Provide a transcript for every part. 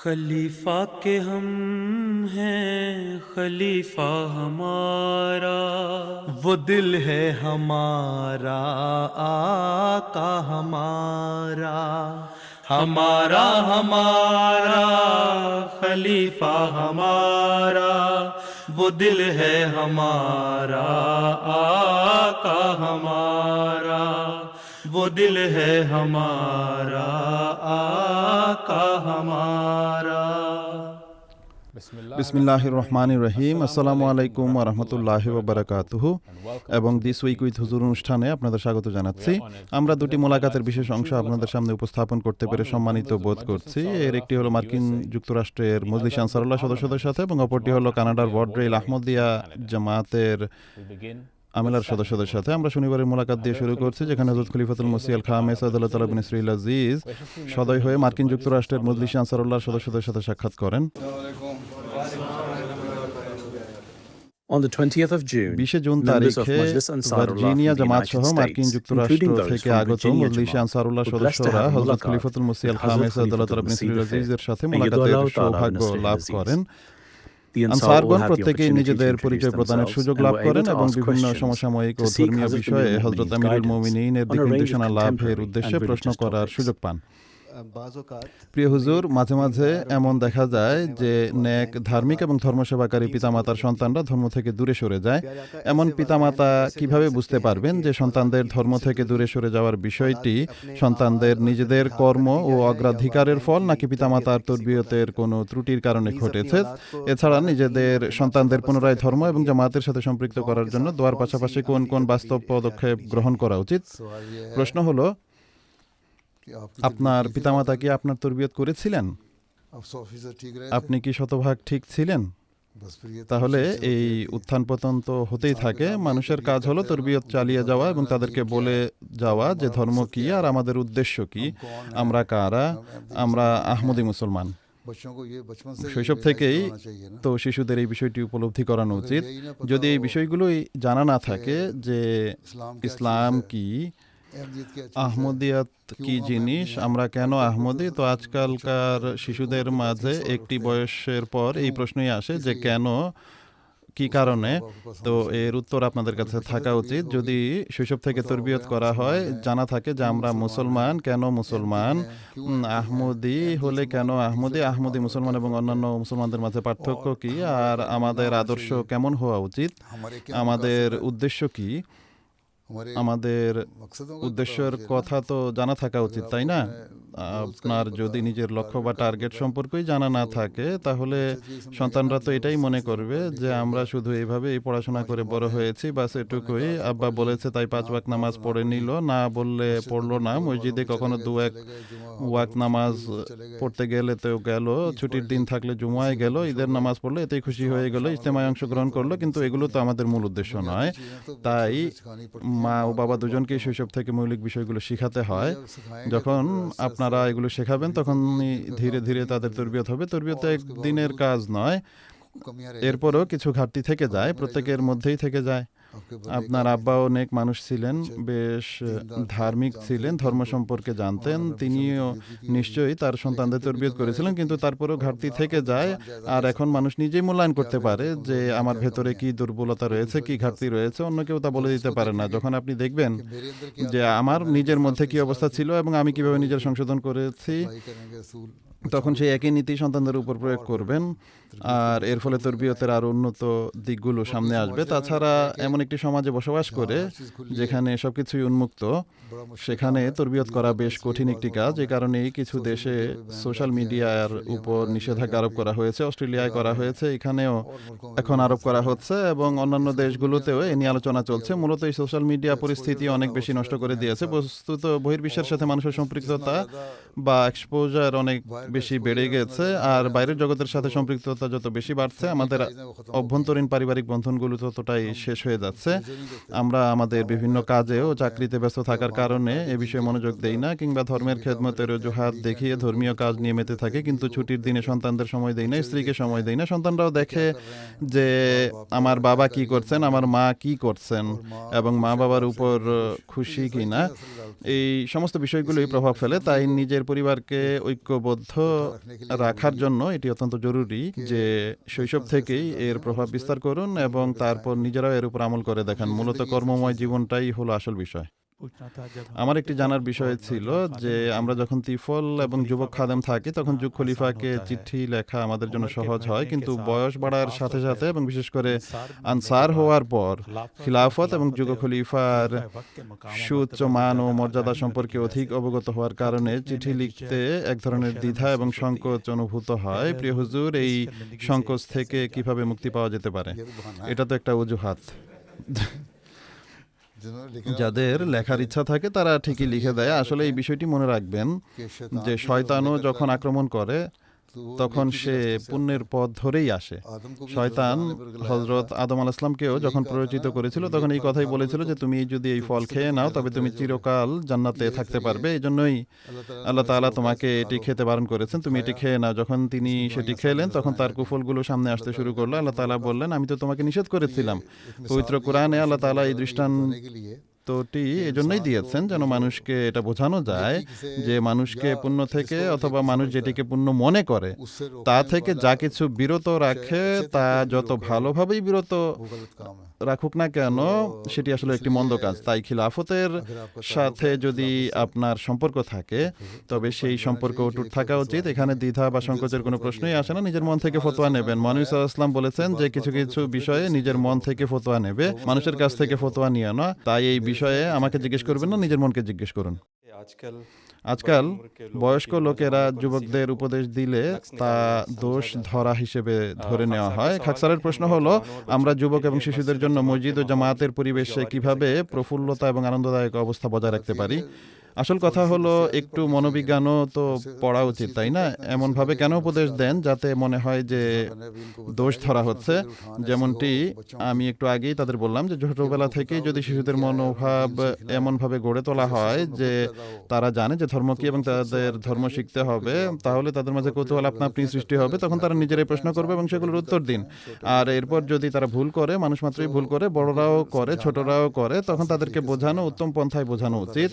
खलीफा के हम हैं खलीफा हमारा, वो दिल है हमारा आका हमारा, हमारा हमारा खलीफा हमारा, वो दिल है हमारा आका हमारा, वो दिल है हमारा आका हमारा। বিসমিল্লাহির রহমানির রহিম। আসসালামু আলাইকুম ওয়া রাহমাতুল্লাহি ওয়া বারাকাতুহু। এবং দিস উইক উইথ হুজুর অনুষ্ঠানে আপনাদের স্বাগত জানাচ্ছি। আমরা দুটি মোলাকাতের বিশেষ অংশ আপনাদের সামনে উপস্থাপন করতে পেরে সম্মানিত বোধ করছি। এর একটি হলো মার্কিন যুক্তরাষ্ট্রের মজলিস আনসারুল্লাহ সদস্যদের সাথে, এবং অপরটি হলো কানাডার ওয়ার্ডরেইল আহমদিয়া জামাতের আমেলার সদস্যদের সাথে। আমরা শনিবারের মোলাকাত দিয়ে শুরু করছি, যেখানে হযরত খলিফাতুল মসিহ আল খামেস আদাল্লাহু তাআলা বিন ইসরাঈল আজিজ সদয় হয়ে মার্কিন যুক্তরাষ্ট্রের মজলিস আনসারুল্লাহ সদস্যদের সাথে সাক্ষাৎ করেন। On the 20th of June, 20 June members of তারিখে Majlis Ansarullah Virginia from the Jamaat United সহ মার্কিন States, যুক্তরাষ্ট্র including those থেকে from আগত Virginia Majlis Jamaat, Ansarullah were blessed to সদস্যরা have হযরত mulaqat খলিফাতুল মসিহ আল with খামেস Hazrat আদাল্লাহু তাআলা বিন Khalifatul ইসরাঈল Masih আজিজের সাথে Ayyadullah মোলাকাতের Ta'ala সৌভাগ্য bin Nasir লাভ al-Aziz. করেন। The Ansar all আনসারগণ had the প্রত্যেকেই opportunity to নিজেদের introduce পরিচয় প্রদানের themselves সুযোগ and লাভ were করেন able to এবং ask বিভিন্ন questions সমসাময়িক ও to seek ধর্মীয় Hazrat বিষয়ে Amirul Hazrat Mu'minin's Amirul guidance মুমিনিনের on দিক a range of নির্দেশনা লাভের contemporary উদ্দেশ্যে and প্রশ্ন religious করার topics. সুযোগ পান। প্রিয় হুজুর, মাঝে মাঝে এমন দেখা যায় যে নেক ধার্মিক এবং ধর্মসেবাকারী পিতামাতার সন্তানরা ধর্ম থেকে দূরে সরে যায়। এমন পিতামাতা কিভাবে বুঝতে পারবেন যে সন্তানদের ধর্ম থেকে দূরে সরে যাওয়ার বিষয়টি সন্তানদের নিজেদের কর্ম ও অগ্রাধিকারের ফল, নাকি পিতামাতার তরবিয়তের কোনো ত্রুটির কারণে ঘটেছে? এছাড়া নিজেদের সন্তানদের পুনরায় ধর্ম এবং জামাতের সাথে সম্পৃক্ত করার জন্য দোয়ার পাশাপাশি কোন কোন বাস্তব পদক্ষেপ গ্রহণ করা উচিত? প্রশ্ন হলো, আপনার পিতামাতা কি আপনার তরবিয়ত করেছিলেন? আপনি কি শতভাগ ঠিক ছিলেন? তাহলে এই উত্থান পতন তো হতেই থাকে। মানুষের কাজ হলো তরবিয়ত চালিয়ে যাওয়া এবং তাদেরকে বলে যাওয়া যে ধর্ম কি আর আমাদের উদ্দেশ্য কি, আমরা কারা, আমরা আহমদি মুসলমান। শৈশব থেকেই তো শিশুদের এই বিষয়টি উপলব্ধি করানো উচিত। যদি এই বিষয়গুলোই জানা না থাকে যে ইসলাম কি, আহমদিয়াত কি জিনিস, আমরা কেন আহমদি, তো আজকালকার শিশুদের মাঝে একটি বয়সের পর এই প্রশ্নই আসে যে কেন, কি কারণে। তো এর উত্তর আপনাদের কাছে থাকা উচিত। যদি শৈশব থেকে তরবিয়ত করা হয়, জানা থাকে যে আমরা মুসলমান, কেন মুসলমান, আহমদি হলে কেন আহমদি, আহমদি মুসলমান এবং অন্যান্য মুসলমানদের মাঝে পার্থক্য কি, আর আমাদের আদর্শ কেমন হওয়া উচিত, আমাদের উদ্দেশ্য কি, আমাদের উদ্দেশ্যের কথা তো জানা থাকা উচিত, তাই না? আপনার যদি নিজের লক্ষ্য বা টার্গেট সম্পর্কেই জানা না থাকে, তাহলে সন্তানরা তো এটাই মনে করবে যে আমরা শুধু এইভাবে এই পড়াশোনা করে বড় হয়েছি, বাস এটুকুই, আব্বা বলেছে তাই 5 ওয়াক্ত নামাজ পড়ে নিল, না বললে পড়লো না, মসজিদে কখনো 2 ওয়াক্ত নামাজ পড়তে গেলে তো গেল, ছুটির দিন থাকলে জুমায় গেল, ঈদের নামাজ পড়লো, এতেই খুশি হয়ে গেল, ইজতেমায় অংশগ্রহণ করলো, কিন্তু এগুলো তো আমাদের মূল উদ্দেশ্য নয়। তাই মা ও বাবা দুজনকেই শৈশব থেকে মৌলিক বিষয়গুলো শিখাতে হয়। যখন আপনারা এগুলো শেখাবেন, তখন ধীরে ধীরে তাদের তরবিয়ত হবে। তরবিয়ত একদিনের কাজ নয়, এরপরও কিছু ঘাটতি থেকে যায়, প্রত্যেকের মধ্যেই থেকে যায়। আপনার আব্বাও নেক মানুষ ছিলেন, বেশ ধার্মিক ছিলেন, ধর্ম সম্পর্কে জানতেন, তিনিও নিশ্চয়ই তার সন্তানদের তরবিয়ত করেছিলেন, কিন্তু তারপরেও ঘাটতি থেকে যায়। আর এখন মানুষ নিজেই মূল্যায়ন করতে পারে যে আমার ভেতরে কি দুর্বলতা রয়েছে, কি ঘাটতি রয়েছে, অন্য কেউ তা বলে দিতে পারে না। যখন আপনি দেখবেন যে আমার নিজের মধ্যে কি অবস্থা ছিল এবং আমি কিভাবে নিজের সংশোধন করেছি, তখন সেই একই নীতি সন্তানদের উপর প্রয়োগ করবেন, আর এর ফলে তরবিয়তের আরো উন্নত দিকগুলো সামনে আসবে। তাছাড়া এমন একটি সমাজে বসবাস করে যেখানে সবকিছুই উন্মুক্ত, সেখানে তরবিয়ত করা বেশ কঠিন একটি কাজ। এই কারণেই কিছু দেশে সোশ্যাল মিডিয়ার উপর নিষেধাজ্ঞা আরোপ করা হয়েছে। অস্ট্রেলিয়ায় করা হয়েছে, এখানেও এখন আরোপ করা হচ্ছে, এবং অন্যান্য দেশগুলোতেও এ নিয়ে আলোচনা চলছে। মূলত এই সোশ্যাল মিডিয়া পরিস্থিতি অনেক বেশি নষ্ট করে দিয়েছে। বস্তুত বহির্বিশ্বের সাথে মানুষের সম্পৃক্ততা বা এক্সপোজার অনেক বেশি বেড়ে গেছে, আর বাইরের জগতের সাথে সম্পৃক্ততা যত বেশি বাড়ছে, আমাদের অভ্যন্তরীণ পারিবারিক বন্ধনগুলো ততটাই শেষ হয়ে যাচ্ছে। আমরা আমাদের বিভিন্ন কাজে ও চাকরিতে ব্যস্ত থাকার কারণে এ বিষয়ে মনোযোগ দেই না, কিংবা ধর্মের খেদমতের অজুহাত দেখিয়ে ধর্মীয় কাজ নিয়ে মেতে থাকে, কিন্তু ছুটির দিনে সন্তানদের সময় দেই না, স্ত্রীকে সময় দেই না। সন্তানরাও দেখে যে আমার বাবা কি করছেন, আমার মা কি করছেন, এবং মা বাবার উপর খুশি কিনা, এই সমস্ত বিষয়গুলোই প্রভাব ফেলে। তাই নিজের পরিবারকে ঐক্যবদ্ধ রাখার জন্য এটি অত্যন্ত জরুরি যে শৈশব থেকেই এর প্রভাব বিস্তার করুন এবং তারপর নিজেরাও এর উপর আমল করে দেখান। মূলত কর্মময় জীবনটাই হলো আসল বিষয়। আমার একটি জানার বিষয় ছিল যে আমরা যখন তিফল এবং যুবক খাদেম থাকি তখন যুগ খলিফাকে চিঠি লেখা আমাদের জন্য সহজ হয়, কিন্তু বয়স বাড়ার সাথে সাথে এবং বিশেষ করে আনসার হওয়ার পর খিলাফত এবং যুগ খলিফার সুউচ্চ মান ও মর্যাদা সম্পর্কে অধিক অবগত হওয়ার কারণে চিঠি লিখতে এক ধরনের দ্বিধা এবং সংকোচ অনুভূত হয়। প্রিয় হুজুর, এই সংকোচ থেকে কিভাবে মুক্তি পাওয়া যেতে পারে? এটা তো একটা অজুহাত। যাদের লেখার ইচ্ছা থাকে তারা ঠিকই লিখে দেয়। আসলে এই বিষয়টি মনে রাখবেন যে শয়তানও যখন আক্রমণ করে তখন সে পুণ্যের পথ ধরেই আসে। শয়তান হযরত আদম আলাইহিস সালামকেও যখন প্ররোচিত করেছিল তখন এই কথাই বলেছিল যে তুমি যদি এই ফল খেয়ে নাও তবে তুমি চিরকাল জান্নাতে থাকতে পারবে। এই জন্যই আল্লাহ তাআলা তোমাকে এটি খেতে বারণ করেছেন, তুমি এটি খেয়ে নাও। যখন তিনি সেটি খেলেন তখন তার কুফলগুলো সামনে আসতে শুরু করলো। আল্লাহ তাআলা বললেন, আমি তো তোমাকে নিষেধ করেছিলাম। পবিত্র কোরআনে আল্লাহ তাআলা এই দৃষ্টান্তটি এজন্যই দিয়েছেন যেন মানুষকে এটা বোঝানো যায় যে মানুষকে পুণ্য থেকে অথবা মানুষ যেটিকে পুণ্য মনে করে তা থেকে যা কিছু বিরত রাখে তা যত ভালোভাবেই বিরত রাখুক না কেন সেটি আসলে একটি মন্দ কাজ। তাই খিলাফতের সাথে যদি আপনার সম্পর্ক থাকে তবে সেই সম্পর্ক অটুট থাকা উচিত। এখানে দ্বিধা বা সংকোচের কোনো প্রশ্নই আসে না। নিজের মন থেকে ফতোয়া নেবেন। নবী সাল্লাল্লাহু আলাইহি ওয়াসাল্লাম বলেছেন যে কিছু কিছু বিষয়ে নিজের মন থেকে ফতোয়া নেবে, মানুষের কাছ থেকে ফতোয়া নিয়ে না। তাই এই বিষয়ে আমাকে জিজ্ঞেস করবেন না, নিজের মনকে জিজ্ঞেস করুন। আজকাল বয়স্ক লোকেরা যুবকদের উপদেশ দিলে তা দোষ ধরা হিসেবে ধরে নেওয়া হয়। খাকসারের প্রশ্ন হলো, আমরা যুবক এবং শিশুদের জন্য মসজিদ ও জামায়াতের পরিবেশে কিভাবে প্রফুল্লতা এবং আনন্দদায়ক অবস্থা বজায় রাখতে পারি? আসল কথা হলো একটু মনোবিজ্ঞানও তো পড়া উচিত, তাই না? এমনভাবে কেন উপদেশ দেন যাতে মনে হয় যে দোষ ধরা হচ্ছে? যেমনটি আমি একটু আগেই তাদের বললাম যে ছোটবেলা থেকেই যদি শিশুদের মনোভাব এমনভাবে গড়ে তোলা হয় যে তারা জানে যে ধর্ম কি এবং তাদের ধর্ম শিখতে হবে, তাহলে তাদের মাঝে কৌতূহল আপনা আপনি সৃষ্টি হবে। তখন তারা নিজেরাই প্রশ্ন করবে এবং সেগুলোর উত্তর দিন। আর এরপর যদি তারা ভুল করে, মানুষ মাত্রই ভুল করে, বড়রাও করে, ছোটরাও করে, তখন তাদেরকে বোঝানো, উত্তম পন্থায় বোঝানো উচিত।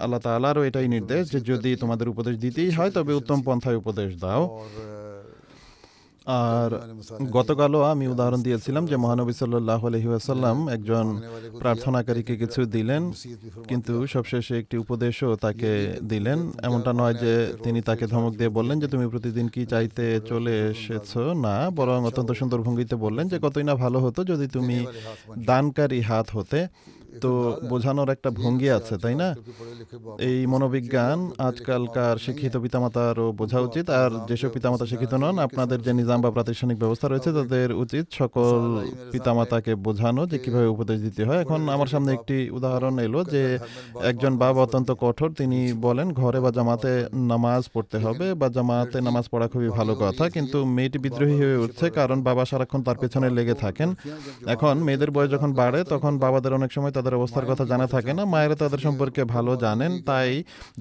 আল্লাহ তাআলারও এটাই নির্দেশ যে যদি তোমাদের উপদেশ দিতেই হয় তবে উত্তম পন্থায় উপদেশ দাও। আর গতকালও আমি উদাহরণ দিয়েছিলাম যে মহানবী সাল্লাল্লাহু আলাইহি ওয়াসাল্লাম একজন প্রার্থনাকারীকে কিছু দিলেন, কিন্তু সবশেষে একটি উপদেশও তাকে দিলেন। এমনটা নয় যে তিনি তাকে ধমক দিয়ে বললেন যে তুমি প্রতিদিন কি চাইতে চলে এসেছো, না, বরং অত্যন্ত সুন্দর ভঙ্গিতে বললেন যে কতই না ভালো হতো যদি তুমি দানকারী হাত হতে। তো বোঝানোর একটা ভঙ্গি আছে, তাই না? এই মনোবিজ্ঞান আজকালকার শিক্ষিত পিতামাতারও বোঝা উচিত। আর যেসব পিতামাতা শিক্ষিত নন, আপনাদের যে নিজাম বা প্রাতিষ্ঠানিক ব্যবস্থা রয়েছে তাদের উচিত সকল পিতামাতাকে বোঝানো যে কিভাবে উপদেশ দিতে হয়। এখন আমার সামনে একটি উদাহরণ এলো যে একজন বাবা অত্যন্ত কঠোর, তিনি বলেন ঘরে বা জামাতে নামাজ পড়তে হবে বা জামাতে নামাজ পড়া খুবই ভালো কথা, কিন্তু মেয়েটি বিদ্রোহী হয়ে উঠছে কারণ বাবা সারাক্ষণ তার পেছনে লেগে থাকেন। এখন মেয়েদের বয়স যখন বাড়ে তখন বাবাদের অনেক সময় তাদের অবস্থার কথা জানা থাকে না, মায়েরা তাদের সম্পর্কে ভালো জানেন। তাই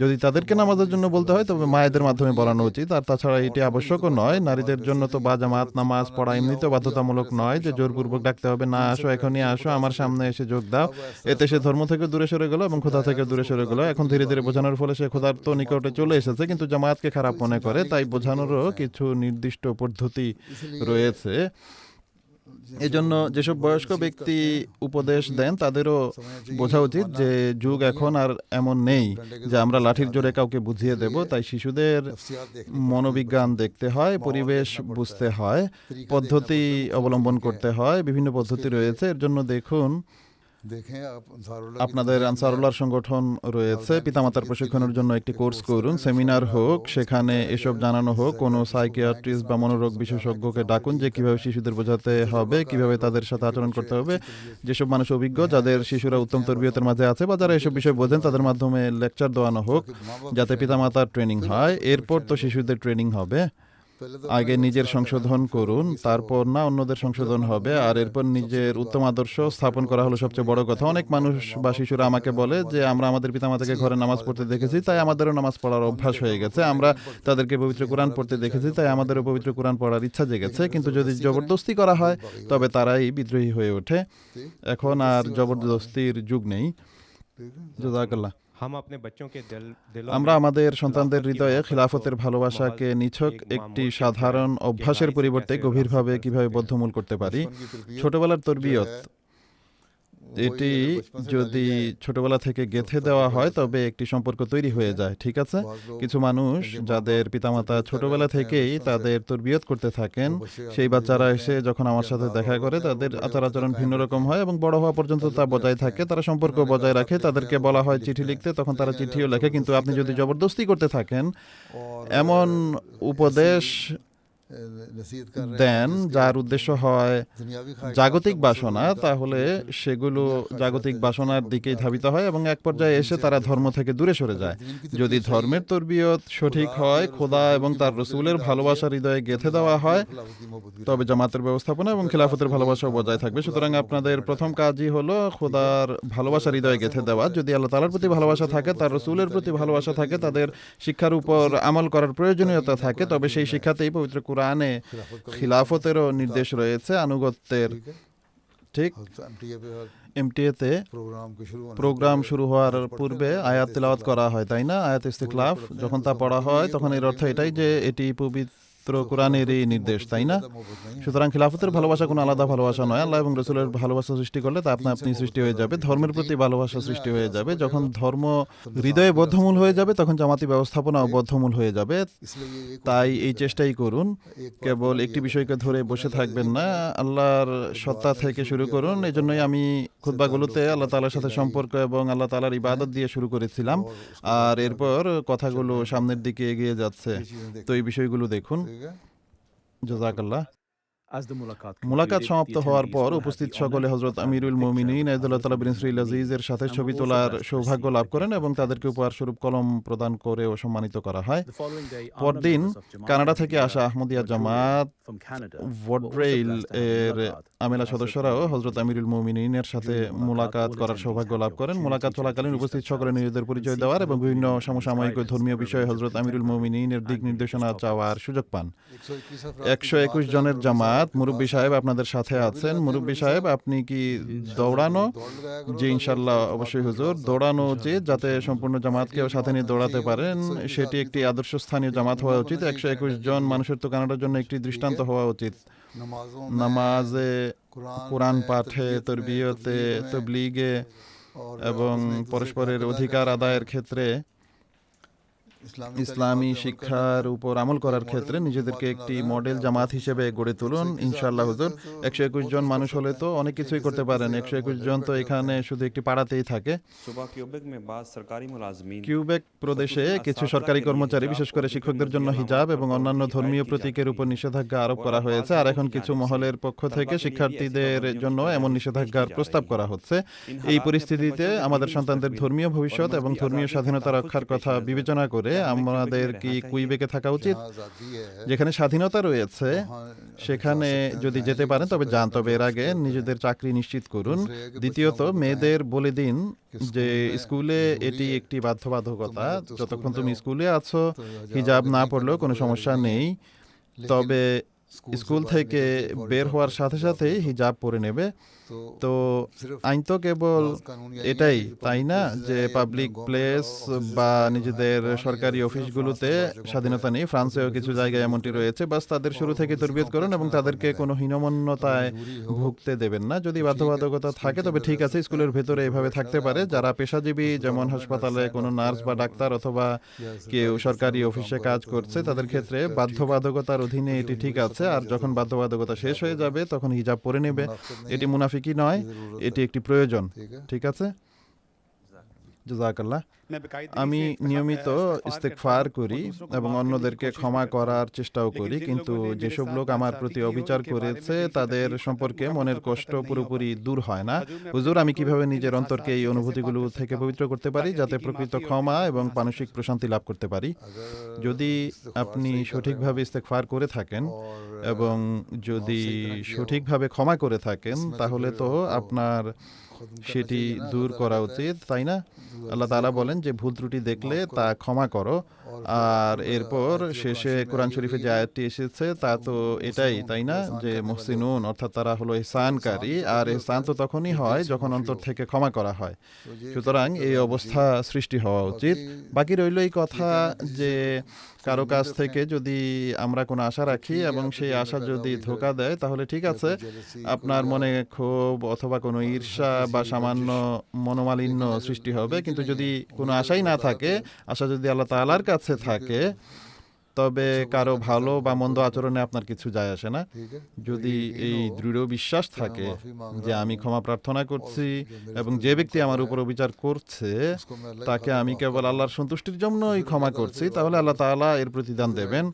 যদি তাদেরকে নামাজের জন্য বলতে হয় তবে মায়েদের মাধ্যমে বলানো উচিত। আর তাছাড়া এটি আবশ্যকও নয়। নারীদের জন্য তো বা জামাত নামাজ পড়া এমনিতেও বাধ্যতামূলক নয় যে জোরপূর্বক ডাকতে হবে, না আসো, এখনই আসো, আমার সামনে এসে যোগ দাও। এতে সে ধর্ম থেকে দূরে সরে গেল এবং খোদা থেকে দূরে সরে গেল। এখন ধীরে ধীরে বোঝানোর ফলে সে খোদার তো নিকটে চলে এসেছে, কিন্তু জামায়াতকে খারাপ মনে করে। তাই বোঝানোরও কিছু নির্দিষ্ট পদ্ধতি রয়েছে। এজন্য যেসব বয়স্ক ব্যক্তি উপদেশ দেন তাদেরও বোঝা উচিত যে যুগ এখন আর এমন নেই যে আমরা লাঠির জোরে কাউকে বুঝিয়ে দেব। তাই শিশুদের মনোবিজ্ঞান দেখতে হয়, পরিবেশ বুঝতে হয়, পদ্ধতি অবলম্বন করতে হয়। বিভিন্ন পদ্ধতি রয়েছে। এর জন্য দেখুন আপনাদের আনসারুল্লাহর সংগঠন রয়েছে। পিতামাতার প্রশিক্ষণের জন্য একটি কোর্স করুন, সেমিনার হোক, সেখানে এসব জানানো হোক। কোনো সাইকিয়াট্রিস্ট বা মনোরোগ বিশেষজ্ঞকে ডাকুন যে কিভাবে শিশুদের বোঝাতে হবে, কিভাবে তাদের সাথে আচরণ করতে হবে। যেসব মানুষ অভিজ্ঞ, যাদের শিশুরা উত্তম তরবিয়তের মাঝে আছে বা যারা এসব বিষয় বোঝেন, তাদের মাধ্যমে লেকচার দেওয়ানো হোক যাতে পিতামাতার ট্রেনিং হয়। এরপর তো শিশুদের ট্রেনিং হবে। আগে নিজের সংশোধন করুন, তারপর না অন্যদের সংশোধন হবে। আর এরপর নিজের উত্তম আদর্শ স্থাপন করা হলো সবচেয়ে বড় কথা। অনেক মানুষ বা শিশুরা আমাকে বলে যে আমরা আমাদের পিতামাতাকে ঘরে নামাজ পড়তে দেখেছি, তাই আমাদেরও নামাজ পড়ার অভ্যাস হয়ে গেছে। আমরা তাদেরকে পবিত্র কোরআন পড়তে দেখেছি, তাই আমাদেরও পবিত্র কোরআন পড়ার ইচ্ছা জেগেছে। কিন্তু যদি জবরদস্তি করা হয় তবে তারাই বিদ্রোহী হয়ে ওঠে। এখন আর জবরদস্তির যুগ নেই। জাযাকাল্লাহ। हम अपने बच्चों के दिलों আমরা में আমাদের সন্তানদের खिलाफत की হৃদয়ে मोहब्बत খিলাফতের को ভালোবাসাকে महज নিছক एक একটি मामूल के সাধারণ ख्याल के অভ্যাসের बायस से পরিবর্তে कैसे গভীরভাবে हासिल कर কিভাবে सकते हैं। বদ্ধমূল করতে পারি। बचपन की तरबियत ছোটবেলার जो তরবিয়ত है वही এটি अगर बचपन से যদি डाली जाए ছোটবেলা থেকে গেঁথে তাহলে দেওয়া বড় হয় হতে তবে একটি সম্পর্ক তৈরি হয়ে যায়, ঠিক আছে। बहुत लोग কিছু মানুষ जिनके माँ যাদের बाप পিতামাতা तरबियत कर रहे ছোটবেলা होते हैं থেকেই बचपन से, তাদের তরবিয়ত করতে থাকেন, वो बच्चे সেই आगे বাচ্চারা बढ़ते এসে हैं, যখন আমার उनके সাথে अंदाज দেখা और করে होते हैं, তাদের वो बड़े আচার होते আচরণ तक ভিন্ন कायम রকম रहते হয় हैं। এবং বড় হওয়া পর্যন্ত তা ताल्लुक भी বজায় रखते থাকে। हैं। তারা সম্পর্ক उन्होंने বজায় कहा রাখে, खत लिखते তাদেরকে हैं, বলা वो হয় लिखते চিঠি हैं। লিখতে, তখন तो তারা लेकिन চিঠিও अगर লেখে। কিন্তু जबरदस्ती আপনি যদি करें জবরদস্তি করতে থাকেন, और এমন উপদেশ नसीहत कर रहे দেন हैं যার উদ্দেশ্য হয় दुनियावी ख्वाहिशात জাগতিক का বাসনা, मकसद তাহলে होता है, সেগুলো दुनिया ख्वाहिशात জাগতিক है, বাসনার जिसको দিকেই अपना ধাবিত आके হয় এবং এক পর্যায়ে वो এসে दिन से তারা हटते ধর্ম हैं। থেকে দূরে সরে अगर যায়। दीन की যদি तरबियत सही ধর্মের है, তরবিয়ত সঠিক खुदा হয়, की और उसके খোদা रसूल এবং की তার मोहब्बत রসুলের दिल में ভালোবাসা डाली है, হৃদয়ে तो গেঁথে निज़ाम দেওয়া की হয়, और खिलाफत की मोहब्बत भी তবে रहेगी। জামাতের ব্যবস্থাপনা এবং तो पहला খিলাফতের आपको ये ভালোবাসাও काम বজায় है, থাকবে। खुदा সুতরাং की मोहब्बत আপনাদের जमा প্রথম डालें। কাজই হলো খোদার ভালোবাসা হৃদয়ে গেঁথে দেওয়া। যদি আল্লাহ তাআলার প্রতি ভালোবাসা থাকে, তার রসুলের প্রতি ভালোবাসা থাকে, তাদের শিক্ষার উপর আমল করার প্রয়োজনীয়তা থাকে, তবে সেই শিক্ষাতেই পবিত্র কোরআনে খিলাফতেরও নির্দেশ রয়েছে, আনুগত্যের। ठीक है ঠিক MTA पे हर এমটিএতে प्रोग्राम के शुरू होने से প্রোগ্রাম पहले শুরু হওয়ার पढ़ते हैं, পূর্বে आयत আয়াত তেলাওয়াত इस्तिगলাফ। করা হয়, তাই না? আয়াত ইস্তিগলাফ যখন তা পড়া হয় তখন এর অর্থ এটাই যে এটি পবিত্র কোরআনেরই নির্দেশ, তাই না? সুতরাং খিলাফতের ভালোবাসা কোনো আলাদা ভালোবাসা নয়। আল্লাহ এবং রসুলের ভালোবাসা সৃষ্টি করলে তা আপনা আপনি সৃষ্টি হয়ে যাবে, ধর্মের প্রতি ভালোবাসা সৃষ্টি হয়ে যাবে। যখন ধর্ম হৃদয়ে বদ্ধমূল হয়ে যাবে তখন জামাতি ব্যবস্থাপনাও বদ্ধমূল হয়ে যাবে। তাই এই চেষ্টাই করুন, কেবল একটি বিষয়কে ধরে বসে থাকবেন না, আল্লাহর সত্তা থেকে শুরু করুন। এই জন্যই আমি খুতবাগুলোতে আল্লাহ তাআলার সাথে সম্পর্ক এবং আল্লাহ তাআলার ইবাদত দিয়ে শুরু করেছিলাম, আর এরপর কথাগুলো সামনের দিকে এগিয়ে যাচ্ছে। তো এই বিষয়গুলো দেখুন। ठीक है জাযাকাল্লাহ। As the mulaqat মুলাকাত concluded, সমাপ্ত the হওয়ার attendees পর will have উপস্থিত the সকলে honor Hazrat of having Amirul a মুমিনিন picture with আইয়ুদুল্লাহ bin Hazrat Srila Amirul আজিজের সাথে Mu'minin ছবি and তোলার also has সৌভাগ্য received লাভ a করেন gift এবং of তাদেরকে presents. উপহার স্বরূপ কলম প্রদান করেও সম্মানিত করা হয়। The following day, other পরদিন members of Jamaat কানাডা থেকে Ahmadiyya আসা Ahmadiyya Vaudreuil Jamaat from Canada were also ভোডরেইল blessed to have a এর mulaqat with আমেলা Hazrat সদস্যরাও Amirul হযরত Mu'minin. আমিরুল মুমিনিনের সাথে During the মুলাকাত all করার attendees সৌভাগ্য had লাভ the করেন। opportunity মুলাকাত to চলাকালীন introduce উপস্থিত সকলে themselves নিজেদের and পরিচয় seek দেওয়ার এবং Hazrat বিভিন্ন Amirul Mu'minin's সমসাময়িক ও guidance ধর্মীয় over a বিষয়ে range of Hazrat Amirul contemporary মুমিনিনের দিক and নির্দেশনা religious চাওয়ার topics. সুযোগ পান। 121 121 জনের জামাত, মুরব্বী সাহেব আপনাদের সাথে আছেন। মুরব্বী সাহেব, আপনি কি দৌড়ানো? জি ইনশাআল্লাহ, অবশ্যই হুজুর, দৌড়ানো উচিত যাতে সম্পূর্ণ জামাতকেও সাথে নিয়ে দৌড়াতে পারেন। সেটি একটি আদর্শ স্থানীয় জামাত হওয়া উচিত। 121 জন মানুষের তো কানাডার জন্য একটি দৃষ্টান্ত হওয়া উচিত। নামাজে, কোরআন পাঠে, তরবিয়তে, তবলিগে এবং পরস্পরের অধিকার আদায়ের ক্ষেত্রে, ইসলামী শিক্ষার উপর আমল করার ক্ষেত্রে নিজেদেরকে একটি মডেল জামাত হিসেবে গড়ে তুলুন ইনশাআল্লাহ হুজুর। 121 জন মানুষ হলে তো অনেক কিছুই করতে পারেন। 121 জন তো এখানে শুধু একটি পাড়াতেই থাকে। सुबह क्यूबेक में बाद सरकारी मुलाजमीन কিউবেক প্রদেশে কিছু সরকারি কর্মচারী, বিশেষ করে শিক্ষকদের জন্য হিজাব এবং অন্যান্য ধর্মীয় প্রতীকের উপর নিষেধাজ্ঞা আরোপ করা হয়েছে, আর এখন কিছু মহলের পক্ষ থেকে শিক্ষার্থীদের জন্য এমন নিষেধাজ্ঞার প্রস্তাব করা হচ্ছে। এই পরিস্থিতিতে আমাদের সন্তানদের ধর্মীয় ভবিষ্যৎ এবং ধর্মীয় স্বাধীনতা রক্ষার কথা বিবেচনা করে আমাদের কি কুইবেকে থাকা উচিত? যেখানে স্বাধীনতা রয়েছে সেখানে যদি যেতে পারেন তবে যান, তবে এর আগে নিজেদের চাকরি নিশ্চিত করুন। দ্বিতীয়ত, মেয়েদের বলে দিন যে স্কুলে এটি একটি বাধ্যবাধকতা। যতক্ষণ তুমি স্কুলে আছো হিজাব না পড়লেও কোনো সমস্যা নেই, তবে স্কুল থেকে বের হওয়ার সাথে সাথেই হিজাব পরে নেবে। তো আইন তো কেবল এটাই, তাই না, যে পাবলিক প্লেস বা নিজেদের সরকারি অফিসগুলোতে স্বাধীনতা নেই। ফ্রান্সেও কিছু জায়গায় এমনটি রয়েছে। বাস তাদের শুরু থেকে তরবিয়ত করুন এবং তাদেরকে কোনো হীনমন্যতায় ভুগতে দেবেন না। যদি বাধ্যবাধকতা থাকে তবে ঠিক আছে, স্কুলের ভেতরে এভাবে থাকতে পারে। যারা পেশাজীবী, যেমন হাসপাতালে কোনো নার্স বা ডাক্তার অথবা কেউ সরকারি অফিসে কাজ করছে, তাদের ক্ষেত্রে বাধ্যবাধকতার অধীনে এটি ঠিক আছে। আর যখন বাধ্যবাধকতা শেষ হয়ে যাবে তখন হিজাব পরে নেবে। এটি মুনাফিকি নয়, এটি একটি প্রয়োজন। ঠিক আছে, জাযাকাল্লাহ। আমি নিয়মিত ইস্তেগফার করি এবং অন্যদেরকে ক্ষমা করার চেষ্টাও করি, কিন্তু যেসব লোক আমার প্রতি অবিচার করেছে তাদের সম্পর্কে মনের কষ্ট পুরোপুরি দূর হয় না। হুজুর, আমি কিভাবে নিজের অন্তরকে এই অনুভূতিগুলো থেকে পবিত্র করতে পারি যাতে প্রকৃত ক্ষমা এবং মানসিক প্রশান্তি লাভ করতে পারি? যদি আপনি সঠিকভাবে ইস্তেগফার করে থাকেন এবং যদি সঠিকভাবে ক্ষমা করে থাকেন, তাহলে তো আপনার সেটি দূর করা উচিত, তাই না? আল্লাহ তাআলা বলেন যে ভুল ত্রুটি দেখলে তা ক্ষমা করো। আর এরপর শেষে কোরআন শরীফে যে আয়াতটি এসেছে তা তো এটাই, তাই না, যে মুহসিনুন অর্থাৎ তারা হলো ইহসানকারী। আর ইহসান তো তখনই হয় যখন অন্তর থেকে ক্ষমা করা হয়। সুতরাং এই অবস্থা সৃষ্টি হওয়া উচিত। বাকি রইল এই কথা যে কারো কাছ থেকে যদি আমরা কোনো আশা রাখি এবং সেই আশা যদি ধোঁকা দেয় তাহলে ঠিক আছে, আপনার মনে ক্ষোভ অথবা কোনো ঈর্ষা বা সামান্য মনোমালিন্য সৃষ্টি হবে। কিন্তু যদি কোনো আশাই না থাকে, আশা যদি আল্লাহ তাআলার কাছে থাকে, তবে কারো ভালো বা মন্দ আচরণে আপনার কিছু যায় আসে না। যদি এই দৃঢ় বিশ্বাস থাকে যে আমি ক্ষমা প্রার্থনা করছি এবং যে ব্যক্তি আমার উপর অবিচার করছে তাকে আমি কেবল আল্লাহর সন্তুষ্টির জন্যই ক্ষমা করছি, তাহলে আল্লাহ তাআলা এর প্রতিদান দেবেন।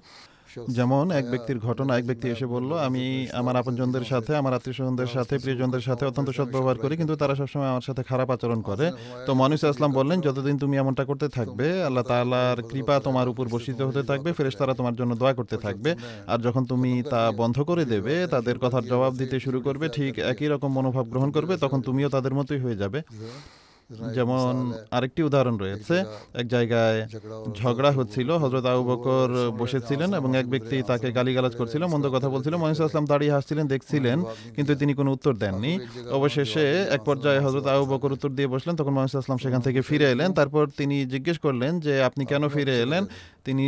যেমন এক ব্যক্তির ঘটনা, এক ব্যক্তি এসে বলল, আমি আমার আপনজনদের সাথে, আমার আত্মীয়স্বজনদের সাথে, প্রিয়জনদের সাথে অত্যন্ত সদ্ব্যবহার করি, কিন্তু তারা সবসময় আমার সাথে খারাপ আচরণ করে। তো মহানবী সাল্লাল্লাহু আলাইহি ওয়াসাল্লাম বললেন, যতদিন তুমি এমনটা করতে থাকবে আল্লাহ তাআলার কৃপা তোমার উপর বর্ষিত হতে থাকবে, ফেরেশতারা তোমার জন্য দোয়া করতে থাকবে। আর যখন তুমি তা বন্ধ করে দেবে, তাদের কথার জবাব দিতে শুরু করবে, ঠিক একই রকম মনোভাব গ্রহণ করবে, তখন তুমিও তাদের মতোই হয়ে যাবে। যেমন আরেকটি উদাহরণ রয়েছে, এক জায়গায় ঝগড়া হচ্ছিল, হযরত আবু বকর বসেছিলেন এবং এক ব্যক্তি তাকে গালিগালাজ করছিল, মন্দ কথা বলছিল। মুহাম্মদ সাল্লাল্লাহু আলাইহি ওয়াসাল্লাম দাঁড়িয়ে হাসছিলেন, দেখছিলেন, কিন্তু তিনি কোনো উত্তর দেননি। অবশেষে এক পর্যায়ে হযরত আবু বকর উত্তর দিয়ে বসলেন, তখন মুহাম্মদ সাল্লাল্লাহু আলাইহি ওয়াসাল্লাম সেখান থেকে ফিরে এলেন। তারপর তিনি জিজ্ঞেস করলেন যে আপনি কেন ফিরে এলেন? তিনি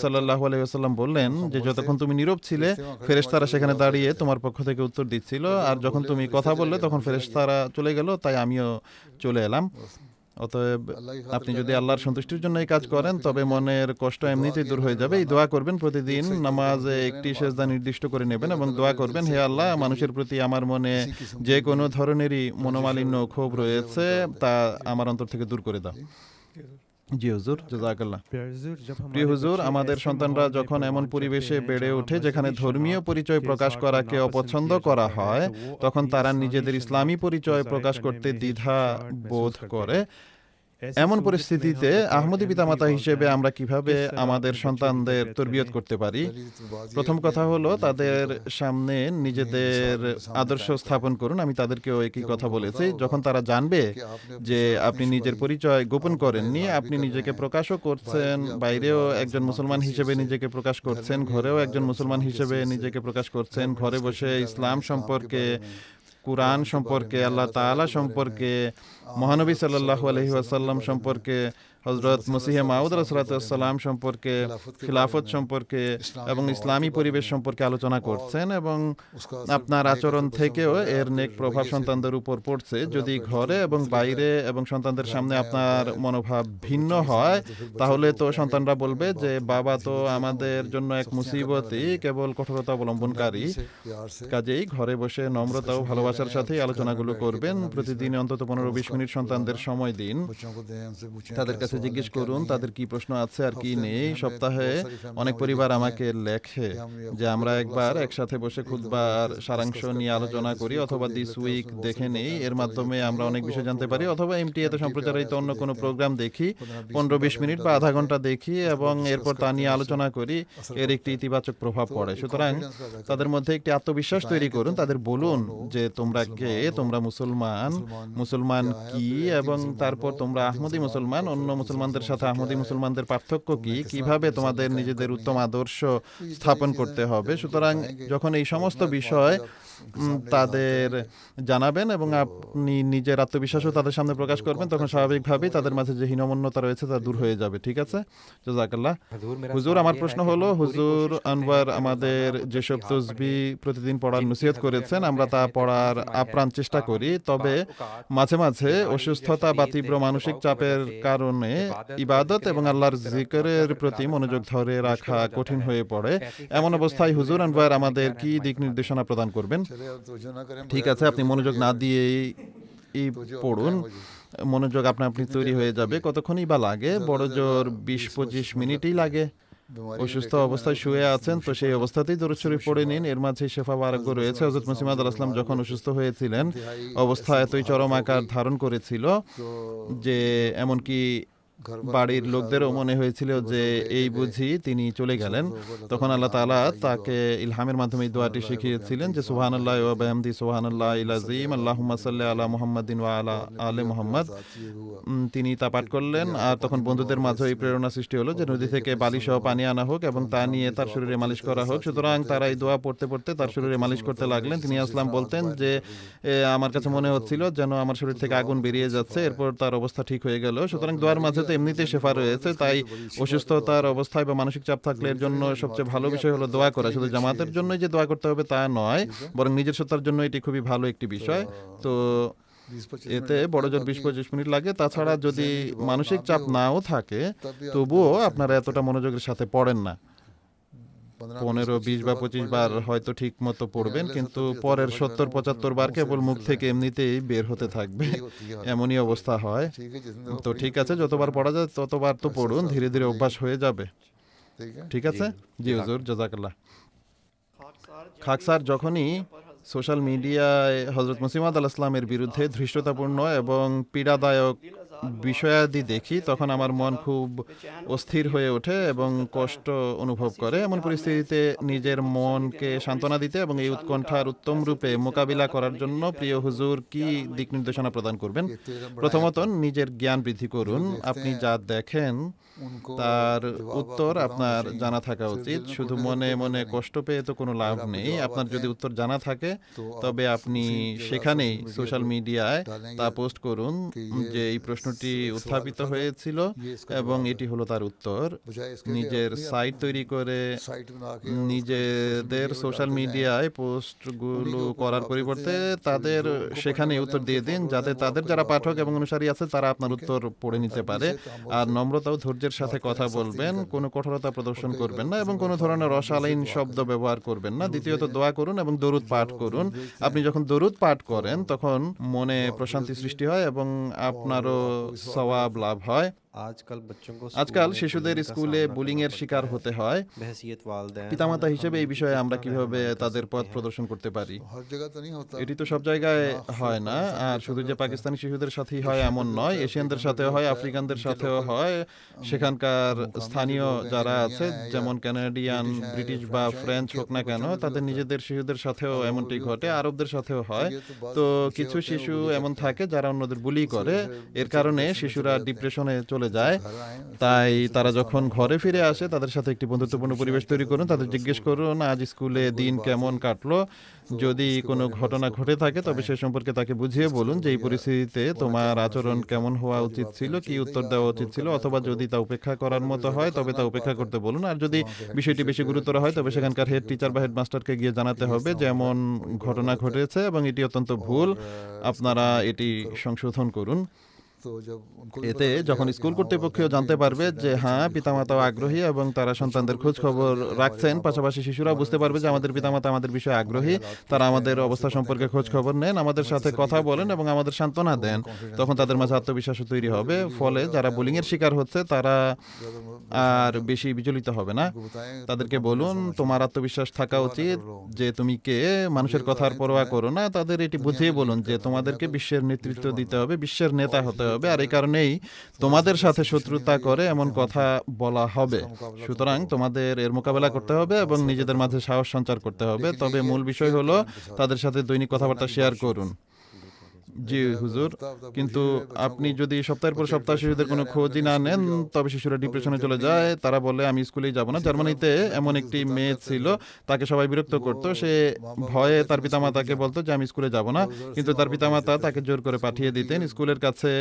সাল্লাল্লাহু আলাইহি ওয়াসাল্লাম বললেন যে যতক্ষণ তুমি নীরব ছিলে ফেরেশতারা সেখানে দাঁড়িয়ে তোমার পক্ষ থেকে উত্তর দিচ্ছিল, আর যখন তুমি কথা বললে তখন ফেরেশতারা চলে গেল, তাই আমিও চলে এলাম। অতএব আপনি যদি আল্লাহর সন্তুষ্টির জন্য এই কাজ করেন তবে মনের কষ্ট এমনিতেই দূর হয়ে যাবে। এই দোয়া করবেন, প্রতিদিন নামাজে একটি সেজদা নির্দিষ্ট করে নেবেন এবং দোয়া করবেন, হে আল্লাহ, মানুষের প্রতি আমার মনে যে কোনো ধরনেরই মনোমালিন্য ক্ষোভ রয়েছে তা আমার অন্তর থেকে দূর করে দাও। জি হুজুর, জাযাকাল্লাহ। প্রিয় হুজুর, আমাদের সন্তানরা যখন এমন পরিবেশে বেড়ে ওঠে যেখানে ধর্মীয় পরিচয় প্রকাশ করাকে অপছন্দ করা হয়, তখন তারা নিজেদের ইসলামী পরিচয় প্রকাশ করতে দ্বিধা বোধ করে। এমন পরিস্থিতিতে আহমদী পিতামাতা হিসেবে আমরা কিভাবে আমাদের সন্তানদের তরবিয়ত করতে পারি? প্রথম কথা হলো তাদের সামনে নিজেদের আদর্শ স্থাপন করুন। আমি তাদেরকেও একই কথা বলেছি। যখন তারা জানবে যে আপনি নিজের পরিচয় গোপন করেননি, আপনি নিজেকে প্রকাশও করছেন, বাইরেও একজন মুসলমান হিসেবে নিজেকে প্রকাশ করছেন, ঘরেও একজন মুসলমান হিসেবে নিজেকে প্রকাশ করছেন, ঘরে বসে ইসলাম সম্পর্কে, কুরআন সম্পর্কে, আল্লাহ তাআলা সম্পর্কে, মহানবী সাল্লাল্লাহু আলাইহি ওয়াসাল্লাম সম্পর্কে, হযরত মসিহে মাউদ রাসূলুল্লাহ সম্পর্কে, খিলাফত সম্পর্কে এবং ইসলামী পরিবেশ সম্পর্কে আলোচনা করছেন, এবং আপনার আচরণ থেকেও এর নেক প্রভাব সন্তানদের উপর পড়ছে। যদি ঘরে এবং বাইরে এবং সন্তানদের সামনে আপনার মনোভাব ভিন্ন হয়, তাহলে তো সন্তানরা বলবে যে বাবা তো আমাদের জন্য এক মুসিবতই, কেবল কঠোরতা অবলম্বনকারী। কাজেই ঘরে বসে নম্রতা ও ভালোবাসার সাথে আলোচনাগুলো করবেন। প্রতিদিন অন্তত 15-20 মিনিট সন্তানদের সময় দিন, তাদের কাছে জিজ্ঞেস করুন তাদের কি প্রশ্ন আছে আর কি নেই। সপ্তাহে অনেক পরিবার আমাকে লেখে যে আমরা একবার একসাথে বসে খুতবার সারাংশ নিয়ে আলোচনা করি, অথবা দিস উইক দেখে নেই। এর মাধ্যমে আমরা অনেক বিষয় জানতে পারি। অথবা এমটিএতে সম্প্রচারিত অন্য কোনো প্রোগ্রাম দেখি, 15-20 মিনিট বা আধা ঘন্টা দেখি এবং এরপর তা নিয়ে আলোচনা করি। এর একটি ইতিবাচক প্রভাব পড়ে। সুতরাং তাদের মধ্যে একটি আত্মবিশ্বাস তৈরি করুন। তাদের বলুন যে তোমরা কে, তোমরা মুসলমান, মুসলমান কি, এবং তারপর তোমরা আহমদী মুসলমান, অন্য মুসলমানদের সাথে আহমদী মুসলমানদের পার্থক্য কি, কিভাবে তোমাদের নিজেদের উত্তম আদর্শ স্থাপন করতে হবে। সুতরাং যখন এই সমস্ত বিষয় তাদের জানাবেন এবং আপনি নিজের আত্মবিশ্বাসও তাদের সামনে প্রকাশ করবেন, তখন স্বাভাবিকভাবেই তাদের মাঝে যে হীনমন্যতা রয়েছে তা দূর হয়ে যাবে। ঠিক আছে, জাযাকাল্লাহ। হুজুর, আমার প্রশ্ন হলো, হুজুর আনওয়ার আমাদের যেসব তসবিহ প্রতিদিন পড়ার নসিহত করেছেন, আমরা তা পড়ার আপ্রাণ চেষ্টা করি, তবে মাঝে মাঝে অসুস্থতা বা তীব্র মানসিক চাপের কারণে ইবাদত এবং আল্লাহর জিকিরের প্রতি মনোযোগ ধরে রাখা কঠিন হয়ে পড়ে। এমন অবস্থায় হুজুর আনওয়ার আমাদের কি দিক নির্দেশনা প্রদান করবেন? ঠিক আছে, আপনি মনোযোগ না দিয়েই পড়ুন, মনোযোগ আপনি তৈরি হয়ে যাবে। কতক্ষণই বা লাগে? বড় জোর 20-25 মিনিটই লাগে। অসুস্থ অবস্থায় শুয়ে আছেন তো সেই অবস্থাতেই দরুদ শরীফ পড়ে নিন, এর মাঝে শেফা বা আরোগ্য রয়েছে। হযরত মসিহ মাউদ আলাইহিস সালাম যখন অসুস্থ হয়েছিলেন, অবস্থা এতই চরম আকার ধারণ করেছিল যে এমনকি বাড়ির লোকদেরও মনে হয়েছিল যে এই বুঝি তিনি চলে গেলেন। তখন আল্লাহ তাআলা তাকে ইলহামের মাধ্যমে এই দোয়াটি শিখিয়েছিলেন যে সুবহানাল্লাহ ওয়া বিহামদি সুবহানাল্লাহিল আযীম আল্লাহুম্মা সাল্লি আলা মুহাম্মাদিন ওয়া আলা আলি মুহাম্মাদ। তিনি তা পাঠ করলেন, আর তখন বন্ধুদের মাঝে এই প্রেরণা সৃষ্টি হলো যে নদী থেকে বালি সহ পানি আনা হোক এবং তা নিয়ে তার শরীরে মালিশ করা হোক। সুতরাং তারা এই দোয়া পড়তে পড়তে তার শরীরে মালিশ করতে লাগলেন। তিনি আসলাম বলতেন যে আমার কাছে মনে হচ্ছিল যেন আমার শরীর থেকে আগুন বেরিয়ে যাচ্ছে। এরপর তার অবস্থা ঠিক হয়ে গেল। সুতরাং দোয়ার মাঝে তো এমনিতেই শেফা রয়েছে, তাই অসুস্থতার অবস্থায় বা মানসিক চাপ থাকলে এর জন্য সবচেয়ে ভালো বিষয় হলো দোয়া করা। শুধু জামাতের জন্যই যে দোয়া করতে হবে তা নয়, বরং নিজের সত্তার জন্য এটি খুবই ভালো একটি বিষয়। তো এতে বড় জোর 20-25 মিনিট লাগে। তাছাড়া যদি মানসিক চাপ নাও থাকে তবুও আপনারা এতটা মনোযোগের সাথে পড়েন না। 15, 20 বা 25 বার হয়তো ঠিক মতো পড়বেন, কিন্তু পরের 70-75 বার কেবল মুখ থেকে এমনিতেই বের হতে থাকবে, এমনই অবস্থা হয়। তো ঠিক আছে, যতবার পড়া যায় ততবার তো পড়ুন, ধীরে ধীরে অভ্যাস হয়ে যাবে। ঠিক আছে? জি হুজুর, জাযাকাল্লাহ। খাক স্যার যখনই সোশ্যাল মিডিয়ায় হযরত মুসলিম আউদ আলাইহিস সালামের বিরুদ্ধে ধৃষ্টতাপূর্ণ এবং পীড়াদায়ক বিষয়াদি দেখি, তখন আমার মন খুব অস্থির হয়ে ওঠে এবং কষ্ট অনুভব করে। এমন পরিস্থিতিতে নিজের মনকে সান্ত্বনা দিতে এবং এই উৎকণ্ঠার উত্তম রূপে মোকাবিলা করার জন্য প্রিয় হুজুর কি দিক নির্দেশনা প্রদান করবেন? প্রথমত, নিজের জ্ঞান বৃদ্ধি করুন। আপনি যা দেখেন তার উত্তর আপনার জানা থাকা উচিত। শুধু মনে মনে কষ্ট পেয়ে তো কোনো লাভ নেই। আপনার যদি উত্তর জানা থাকে তবে আপনি সেখানেই সোশ্যাল মিডিয়ায় তা পোস্ট করুন যে এই প্রশ্নটি উত্থাপিত হয়েছিল এবং এটি হলো তার উত্তর। নিজের সাইট তৈরি করে নিজেদের সোশ্যাল মিডিয়ায় পোস্টগুলো করার পরিবর্তে তাদের সেখানে উত্তর দিয়ে দিন, যাতে তাদের যারা পাঠক এবং অনুসারী আছে তারা আপনার উত্তর পড়ে নিতে পারে। আর নম্রতা ও ধৈর্যের সাথে কথা বলবেন, কোনো কঠোরতা প্রদর্শন করবেন না এবং কোনো ধরনের অশালীন শব্দ ব্যবহার করবেন না। দ্বিতীয়ত, দোয়া করুন এবং দরুদ পাঠ করুন। আপনি যখন দরুদ পাঠ করেন তখন মনে প্রশান্তি সৃষ্টি হয় এবং আপনারও সওয়াব লাভ হয়। আজকাল শিশুদের স্কুলে বুলিং এর শিকার হতে হয়। পিতামাতা হিসেবে এই বিষয়ে আমরা কিভাবে তাদের পথ প্রদর্শন করতে পারি? এটি তো সব জায়গায় হয় না, আর শুধু যে পাকিস্তানি শিশুদের সাথেই হয় এমন নয়, এশিয়ানদের সাথেও হয়, আফ্রিকানদের সাথেও হয়। সেখানকার স্থানীয় যারা আছে, যেমন কানাডিয়ান, ব্রিটিশ বা ফ্রেঞ্চ হোক না কেন, তাদের নিজেদের শিশুদের সাথেও এমনটি ঘটে, আরবদের সাথেও হয়। তো কিছু শিশু এমন থাকে যারা অন্যদের বুলি করে। এর কারণে শিশুরা ডিপ্রেশনে চলে যায়। তাই তারা যখন ঘরে ফিরে আসে তাদের সাথে একটি বন্ধুত্বপূর্ণ পরিবেশ তৈরি করুন। তাদের জিজ্ঞেস করুন আজ স্কুলে দিন কেমন কাটলো। যদি কোনো ঘটনা ঘটে থাকে তবে সে সম্পর্কে তাকে বুঝিয়ে বলুন যে এই পরিস্থিতিতে তোমার আচরণ কেমন হওয়া উচিত ছিল, কি উত্তর দেওয়া উচিত ছিল, অথবা যদি তা উপেক্ষা করার মতো হয় তবে তা উপেক্ষা করতে বলুন। আর যদি বিষয়টি বেশি গুরুতর হয় তবে সেখানকার হেড টিচার বা হেডমাস্টারকে গিয়ে জানাতে হবে যেমন ঘটনা ঘটেছে এবং এটি অত্যন্ত ভুল, আপনারা এটি সংশোধন করুন। এতে যখন স্কুল কর্তৃপক্ষও জানতে পারবে যে হ্যাঁ, পিতামাতাও আগ্রহী এবং তারা সন্তানদের খোঁজ খবর রাখছেন, পাশাপাশি শিশুরা বুঝতে পারবে যে আমাদের পিতামাতা আমাদের বিষয়ে আগ্রহী, তারা আমাদের অবস্থা সম্পর্কে খোঁজ খবর নেন, আমাদের সাথে কথা বলেন এবং আমাদের সান্ত্বনা দেন, তখন তাদের মাঝে আত্মবিশ্বাসও তৈরি হবে। ফলে যারা বুলিং এর শিকার হচ্ছে তারা আর বেশি বিচলিত হবে না। তাদেরকে বলুন তোমার আত্মবিশ্বাস থাকা উচিত যে তুমি কে, মানুষের কথার পরোয়া করো না। তাদের এটি বুঝিয়ে বলুন যে তোমাদেরকে বিশ্বের নেতৃত্ব দিতে হবে, বিশ্বের নেতা হতে হবে, আর এই কারণেই তোমাদের সাথে শত্রুতা করে এমন কথা বলা হবে। সুতরাং তোমাদের এর মোকাবেলা করতে হবে এবং নিজেদের মাঝে সাহস সঞ্চার করতে হবে। তবে মূল বিষয় হলো তাদের সাথে দৈনিক কথাবার্তা শেয়ার করুন। জি হুজুর, কিন্তু আপনি যদি সপ্তাহের পর সপ্তাহ শিশুদের কোনো খোঁজই না নেন তবে শিশুরা ডিপ্রেশনে চলে যায়। তারা বলে আমি স্কুলেই যাব না। জার্মানিতে এমন একটি মেয়ে ছিল, তাকে সবাই বিরক্ত করত। সে ভয়ে তার পিতামাতাকে বলতো যে আমি স্কুলে যাব না, কিন্তু তার পিতামাতা তাকে জোর করে পাঠিয়ে দিতেন। স্কুলের কাছে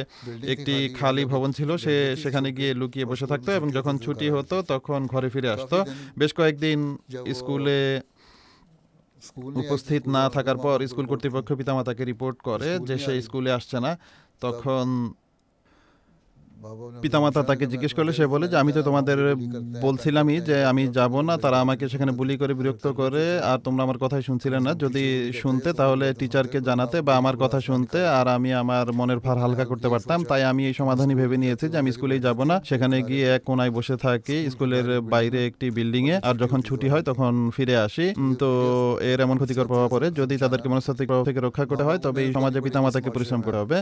একটি খালি ভবন ছিল, সে সেখানে গিয়ে লুকিয়ে বসে থাকতো এবং যখন ছুটি হতো তখন ঘরে ফিরে আসতো। বেশ কয়েকদিন স্কুলে উপস্থিত না থাকার পর স্কুল কর্তৃপক্ষ পিতামাতাকে রিপোর্ট করে যে সে স্কুলে আসছে না। তখন পিতামাতা তাকে জিজ্ঞেস করলে সে বলে যে আমি তো তোমাদের বলছিলামই যে আমি যাব না, তারা আমাকে সেখানে বুলি করে বিরক্ত করে, আর তোমরা আমার কথাই শুনছিলে না। যদি শুনতে তাহলে টিচারকে জানাতে বা আমার কথা শুনতে, আর আমি আমার মনের ভার হালকা করতে পারতাম। তাই আমি এই সমাধানই ভেবে নিয়েছি যে আমি স্কুলেই যাব না, সেখানে গিয়ে এক কোনায় বসে থাকি স্কুলের বাইরে একটি বিল্ডিং এ, আর যখন ছুটি হয় তখন ফিরে আসি। তো এর এমন ক্ষতিকর প্রভাব পড়ে। যদি তাদেরকে মনস্তাত্ত্বিক প্রভাব থেকে রক্ষা করতে হয় তবে এই সমাজে পিতামাতাকে পরিশ্রম করতে হবে।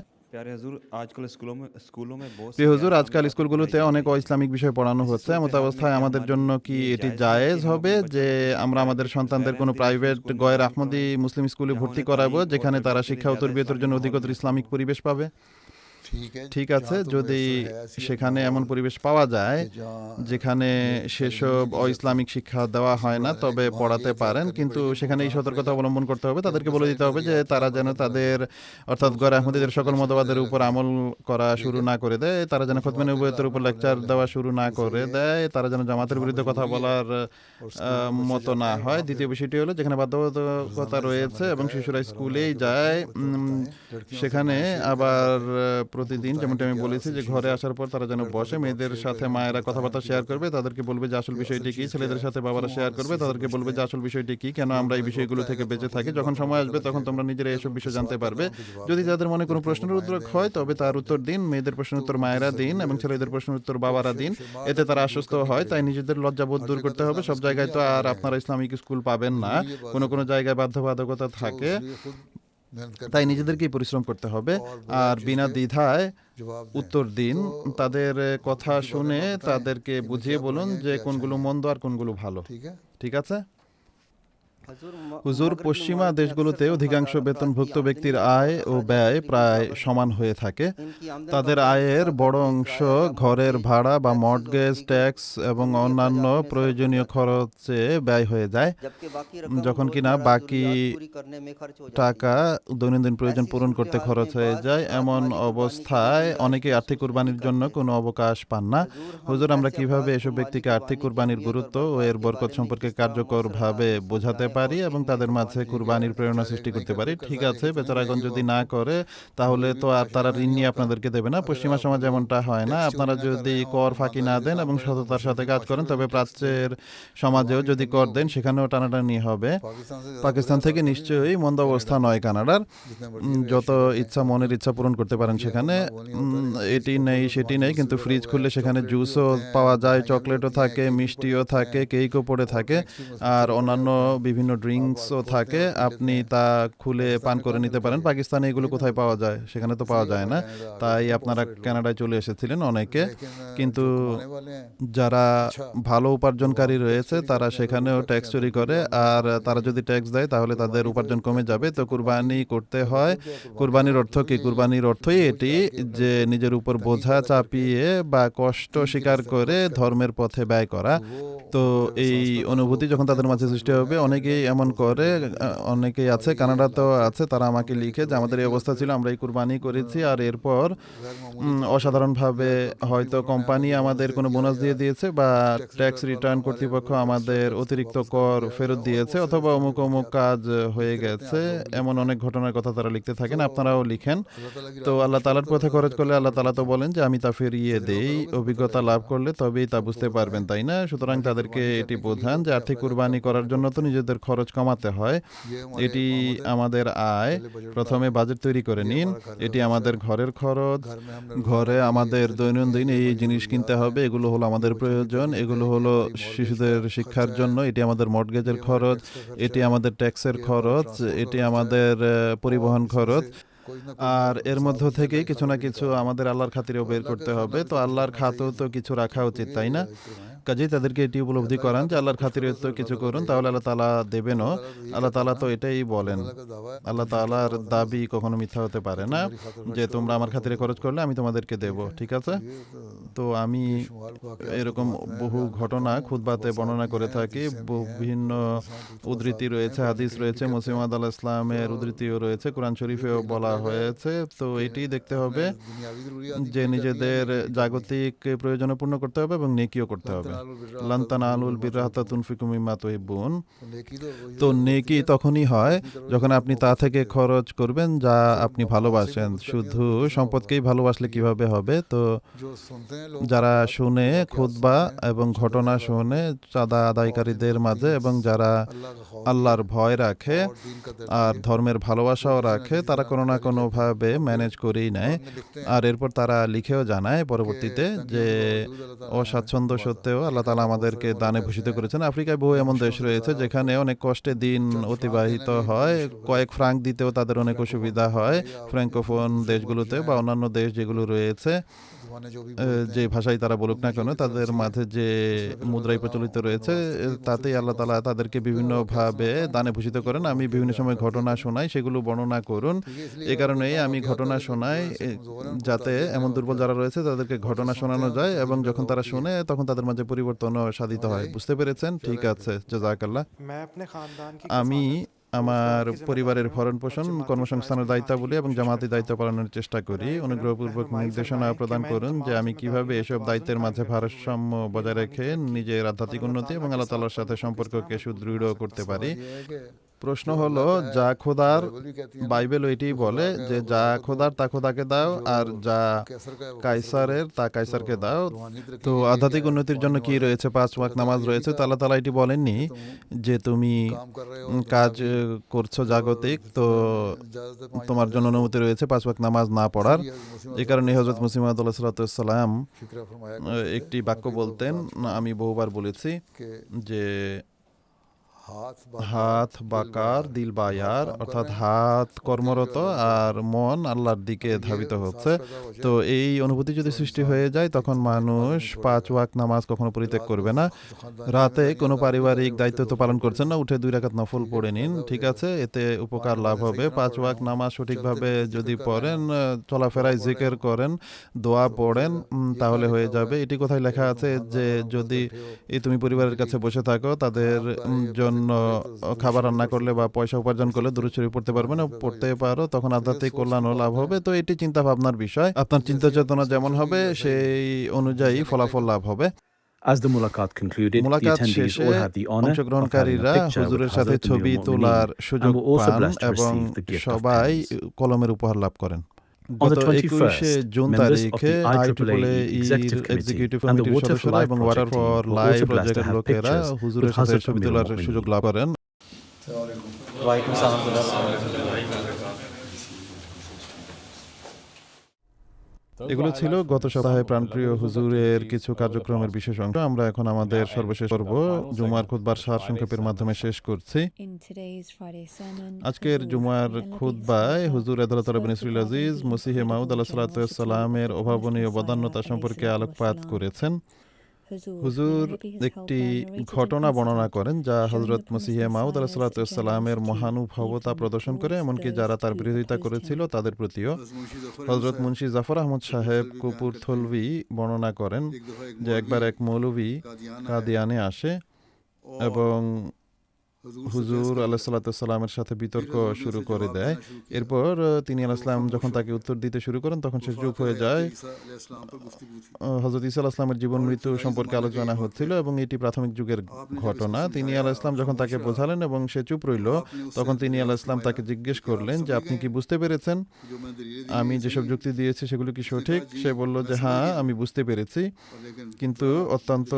হুজুর, আজকাল স্কুলগুলোতে অনেক ইসলামিক বিষয় পড়ানো হচ্ছে, এমত অবস্থায় আমাদের জন্য কি এটি জায়েজ হবে যে আমরা আমাদের সন্তানদের কোনো প্রাইভেট গয়ের আহমদি মুসলিম স্কুলে ভর্তি করাবো, যেখানে তারা শিক্ষা ও তরবিয়তের জন্য অধিকতর ইসলামিক পরিবেশ পাবে? ঠিক আছে, যদি সেখানে এমন পরিবেশ পাওয়া যায় যেখানে সেসব ইসলামিক শিক্ষা দেওয়া হয় না, তবে পড়াতে পারেন, কিন্তু সেখানে এই সতর্কতা অবলম্বন করতে হবে, তাদেরকে বলে দিতে হবে যে তারা যেন তাদের অর্থাৎ গড়ে আহমদীদের সকল মতবাদের উপর আমল করা শুরু না করে দেয়, তারা যেন খতমে নবুয়তের উপর লেকচার দেওয়া শুরু না করে দেয়, তারা যেন জামাতের বিরুদ্ধে কথা বলার মতো না হয়। দ্বিতীয় বিষয়টি হলো, যেখানে বাধ্যবাধকতা রয়েছে এবং শিশুরা স্কুলেই যায়, সেখানে আবার প্রতিদিন, যেমনটা আমি বলেছি, যে ঘরে আসার পর তারা যেন বসে, মেয়েদের সাথে মায়েরা কথাবার্তা শেয়ার করবে, তাদেরকে বলবে যে আসল বিষয়টি কি, ছেলেদের সাথে বাবারা শেয়ার করবে, তাদেরকে বলবে যে আসল বিষয়টি কি, কেন আমরা এই বিষয়গুলো থেকে বেঁচে থাকি। যখন সময় আসবে তখন তোমরা নিজেরা এসব বিষয় জানতে পারবে। যদি তাদের মনে কোনো প্রশ্নের উদ্রেক হয় তবে তার উত্তর দিন, মেয়েদের প্রশ্নের উত্তর মায়েরা দিন এবং ছেলেদের প্রশ্নের উত্তর বাবারা দিন, এতে তারা আশ্বস্ত হয়। তাই নিজেদের লজ্জাবোধ দূর করতে হবে। সব জায়গায় তো আর আপনারা ইসলামিক স্কুল পাবেন না, কোনো কোনো জায়গায় বাধ্যবাধকতা থাকে, তাই নিজেদেরকেই পরিশ্রম করতে হবে আর বিনা দ্বিধায় উত্তর দিন। তাদের কথা শুনে তাদেরকে বুঝিয়ে বলুন যে কোনগুলো মন্দ আর কোনগুলো ভালো। ঠিক আছে হুজুর, পশ্চিমা দেশগুলোতে অধিকাংশ বেতনভুক্ত ব্যক্তির আয় ও ব্যয় প্রায় সমান হয়ে থাকে। তাদের আয়ের বড় অংশ ঘরের ভাড়া বা মর্টগেজ, ট্যাক্স এবং অন্যান্য প্রয়োজনীয় খরচে ব্যয় হয়ে যায়, যখন কিনা বাকি টাকা দৈনন্দিন প্রয়োজন পূরণ করতে খরচ হয়ে যায়। এমন অবস্থায় অনেকেই আর্থিক কুরবানির জন্য কোনো অবকাশ পান না। হুজুর, আমরা কিভাবে এসব ব্যক্তিকে আর্থিক কুরবানির গুরুত্ব ও এর বরকত সম্পর্কে কার্যকরভাবে বোঝাতে পারি এবং তাদের মাঝে কুরবানির প্রেরণা সৃষ্টি করতে পারি? ঠিক আছে, বেচারাগণ যদি না করে তাহলে তো আর তারা ঋণ নিয়ে আপনাদেরকে দেবে না। পশ্চিমা সমাজ এমনটা হয় না। আপনারা যদি কর ফাঁকি না দেন এবং সততার সাথে কাজ করেন, তবে প্রাচ্যের সমাজেও যদি কর দেন সেখানেও টানাটানি হবে। পাকিস্তান থেকে নিশ্চয়ই মন্দ অবস্থা নয় কানাডার, যত ইচ্ছা মনের ইচ্ছা পূরণ করতে পারেন সেখানে। এটি নেই সেটি নেই, কিন্তু ফ্রিজ খুললে সেখানে জুসও পাওয়া যায়, চকলেটও থাকে, মিষ্টিও থাকে, কেকও পড়ে থাকে আর অন্যান্য বিভিন্ন ড্রিঙ্কসও থাকে। আপনি তা খুলে পান করে নিতে পারেন। পাকিস্তানে এগুলো কোথায় পাওয়া যায়? সেখানে তো পাওয়া যায় না। তাই আপনারা কানাডায় চলে এসেছিলেন অনেকে, কিন্তু যারা ভালো উপার্জনকারী রয়েছে তারা সেখানেও ট্যাক্স চুরি করে, আর তারা যদি ট্যাক্স দেয় তাহলে তাদের উপার্জন কমে যাবে। তো কুরবানি করতে হয়। কুরবানির অর্থ কি? কুরবানির অর্থই এটি যে নিজের উপর বোঝা চাপিয়ে বা কষ্ট স্বীকার করে ধর্মের পথে ব্যয় করা। তো এই অনুভূতি যখন তাদের মাঝে সৃষ্টি হবে, অনেকেই এমন করে, অনেকেই আছে, কানাডাতেও আছে, তারা আমাকে লিখে যে আমাদের এই অবস্থা ছিল, আমরা এই কুরবানি করেছি আর এরপর অসাধারণভাবে হয়তো কোম্পানি আমাদের কোনো বোনাস দিয়ে দিয়েছে বা ট্যাক্স রিটার্ন কর্তৃপক্ষ আমাদের অতিরিক্ত কর ফেরত দিয়েছে, অথবা অমুক অমুক কাজ হয়ে গেছে। এমন অনেক ঘটনার কথা তারা লিখতে থাকেন, আপনারাও লিখেন। তো আল্লাহ তাআলার পথে খরচ করলে আল্লাহ তাআলা তো বলেন যে আমি তা ফিরিয়ে দেই। অভিজ্ঞতা লাভ করলে তবেই তা বুঝতে পারবেন, তাই না? সুতরাং তাদেরকে এটি বোঝান যে আর্থিক কুরবানি করার জন্য তো নিজেদের খরচ কমাতে হয়। এটি আমাদের আয়। প্রথমে বাজেট তৈরি করে নিন। এটি আমাদের ঘরের খরচ। ঘরে আমাদের দৈনন্দিন এই জিনিস কিনতে হবে, এগুলো হলো আমাদের প্রয়োজন, এগুলো হলো শিশুদের শিক্ষার জন্য, এটি আমাদের মর্টগেজের খরচ, এটি আমাদের ট্যাক্সের খরচ, এটি আমাদের পরিবহন খরচ। আর এর মধ্য থেকেই কিছু না কিছু আমাদের আল্লাহর খাতিরেও বের করতে হবে। তো আল্লাহর খাতেও তো কিছু রাখা উচিত, তাই না? কাজেই তাদেরকে এটি উপলব্ধি করান যে আল্লাহর খাতিরে তো কিছু করুন, তাহলে আল্লাহ তাআলা দেবেনও। আল্লাহ তাআলা তো এটাই বলেন। আল্লাহ তাআলার দাবি কখনো মিথ্যা হতে পারে না যে তোমরা আমার খাতিরে খরচ করলে আমি তোমাদেরকে দেব। ঠিক আছে? তো আমি এরকম বহু ঘটনা খুতবাতে বর্ণনা করে থাকি। বিভিন্ন উদ্ধৃতি রয়েছে, হাদিস রয়েছে, মুসলিম আলাইহিস সালামের উদ্ধৃতিও রয়েছে, কোরআন শরীফেও বলা হয়েছে। তো এটি দেখতে হবে যে নিজেদের জাগতিক প্রয়োজন পূর্ণ করতে হবে এবং নেকিও করতে হবে। লান তানালুল বিররা হাত্তা তুনফিকু মিম্মা তুহিব্বুন। তো নেকি তখনই হয় যখন আপনি তা থেকে খরচ করবেন যা আপনি ভালোবাসেন। শুধু সম্পদকেই ভালোবাসলে কিভাবে হবে? তো যারা শুনে খুতবা এবং ঘটনা শুনে চাঁদা আদায়কারীদের মাঝে এবং যারা আল্লাহর ভয় রাখে আর ধর্মের ভালোবাসাও রাখে, তারা কোনো না কোনোভাবে ম্যানেজ করেই নেয়। আর এরপর তারা লিখেও জানায় পরবর্তীতে যে অস্বাচ্ছন্দ্য সত্ত্বেও আল্লাহ তাআলা আমাদেরকে দানে ভূষিত করেছেন। আফ্রিকায় বহু এমন দেশ রয়েছে যেখানে অনেক কষ্টে দিন অতিবাহিত হয়, কয়েক ফ্রাঙ্ক দিতেও তাদের অনেক অসুবিধা হয়। ফ্র্যাঙ্কোফোন দেশগুলোতে বা অন্যান্য দেশ যেগুলো রয়েছে, ज़माने जो भी যে ভাষায় তারা বলুক না কেন, তাদের মাঝে যে মুদ্রাই প্রচলিত রয়েছে তাতেই আল্লাহ তাআলা তাদেরকে বিভিন্নভাবে দানে ভূষিত করেন। আমি বিভিন্ন সময় ঘটনা শোনাই, সেগুলো বর্ণনা করুন। এই কারণেই আমি ঘটনা শোনাই, যাতে এমন দুর্বল যারা রয়েছে তাদেরকে ঘটনা শোনানো যায় এবং যখন তারা শুনে তখন তাদের মাঝে পরিবর্তনও সাধিত হয়। বুঝতে পেরেছেন? ঠিক আছে, জাযাকাল্লাহ। मैं अपने खानदान की আমি আমার उसकी जिम्मेदारियों পরিবারের ভরণ পোষণ, जमाती কর্মসংস্থানের দায়িত্বাবলী এবং জামাতি দায়িত্ব পালনের চেষ্টা করি। অনুগ্রহপূর্বক নির্দেশনা প্রদান করুন যে আমি কিভাবে এসব দায়িত্বের মাঝে ভারসাম্য বজায় রেখে নিজের আধ্যাত্মিক উন্নতি এবং আল্লাহ তাআলার সাথে সম্পর্ককে সুদৃঢ় করতে পারি। ये है कि প্রশ্ন হলো, যা খোদার, बाइबल भी कहती है ना, বাইবেল এটাই বলে যে যা খোদার তা খোদাকে দাও, আর যা कैसर का है वो কাইসারের তা কাইসারকে দাও। रूहानी तरक्की তো के लिए আধ্যাত্মিক क्या है? উন্নতির জন্য কি तुम्हारे রয়েছে? 5 ওয়াক্ত নামাজ রয়েছে। তো আল্লাহ তাআলা এটি বলেননি যে তুমি काम कर रहे हो কাজ করছো জাগতিক, তো তোমার জন্য অনুমতি রয়েছে 5 ওয়াক্ত নামাজ না পড়ার। এই কারণে হযরত মুসলিম মাউদ আলাইহিস সালাম फिक्र फरमाया একটি বাক্য বলতেন, আমি বহুবার বলেছি, कि যে हाथ হাত বাকার দিল বায়ার, অর্থাৎ হাত কর্মরত আর মন আল্লাহর দিকে ধাবিত হচ্ছে। তো এই অনুভূতি যদি সৃষ্টি হয়ে যায় তখন মানুষ 5 ওয়াক্ত নামাজ কখনো পরিত্যাগ করবে না। রাতে কোনো পারিবারিক দায়িত্ব তো পালন করছেন না, উঠে 2 রাকাত নফল পড়ে নিন, ঠিক আছে? এতে উপকার লাভ হবে। 5 ওয়াক্ত নামাজ সঠিকভাবে যদি পড়েন, চলাফেরায় জিকির করেন, দোয়া পড়েন, তাহলে হয়ে যাবে। এটি কোথায় লেখা আছে যে যদি তুমি পরিবারের কাছে বসে থাকো, তাদের জন্য খাবার রান্না করলে বা পয়সা উপার্জন করলে দুরূদ শরীফ পড়তে পারবে না, পড়তে পারো, তখন আধ্যাত্মিক কল্যাণ ও লাভ হবে। তো এটি চিন্তা ভাবনার বিষয়। আপনার চিন্তা চেতনা যেমন হবে সেই অনুযায়ী ফলাফল লাভ হবে। As the mulaqat concluded, the মুলাকাত attendees শেষে all had the honor of having a অংশগ্রহণকারীরা picture with হুজুরের সাথে Hazrat ছবি Amir তোলার al-Mu'mineen সুযোগ and were also পান blessed to এবং receive the gift of সবাই pens. কলমের উপহার লাভ করেন। On the গত 21st, 21শে জুন members of তারিখে the IEEE Executive executive Committee and the কমিটির Water for সদস্যরা Life এবং water project team for were life also blessed to প্রজেক্টের have লোকেরা pictures হুজুরের with সাথে Hazrat ছবি Amir তোলার al-Mu'mineen. সুযোগ লাভ করেন। এগুলো ছিল গত সপ্তাহে প্রাণপ্রিয় হুজুরের কিছু কার্যক্রমের বিশেষ অংশ। আমরা এখন আমাদের সর্বশেষ পর্ব জুমার খুতবার সারসংক্ষেপের মাধ্যমে শেষ করছি। আজকের জুমার খুতবায় হুজুর আদালত বিন ইসরাইল আজিজ মসিহে মাউদ আলাইহিস সালামের অভাবনীয় বদান্যতা সম্পর্কে আলোকপাত করেছেন। হুজুর একটি ঘটনা বর্ণনা করেন যা হযরত মসিহে মাউদ আলাইহিস সালামের মহানুভবতা প্রদর্শন করে, এমনকি যারা তার বিরোধিতা করেছিল তাদের প্রতিও। হযরত মুন্সি জাফর আহমদ সাহেব কপুরথলভি বর্ণনা করেন যে একবার এক মৌলভী কাদিয়ানে আসে এবং হুজুর আলাইহিসসালামের সাথে বিতর্ক শুরু করে দেয়। এরপর তিনি আলাইহিসসালাম যখন তাকে উত্তর দিতে শুরু করেন তখন সে চুপ হয়ে যায়। হযরত ঈসা আলাইহিসসালামের জীবন মৃত্যু সম্পর্কে আলোচনা হচ্ছিল এবং এটি প্রাথমিক যুগের ঘটনা। তিনি আলাইহিসসালাম যখন তাকে বোঝালেন এবং সে চুপ রইল, তখন তিনি আলাইহিসসালাম তাকে জিজ্ঞেস করলেন যে আপনি কি বুঝতে পেরেছেন আমি যেসব যুক্তি দিয়েছি সেগুলো কি সঠিক? সে বলল যে হ্যাঁ, আমি বুঝতে পেরেছি, কিন্তু অত্যন্ত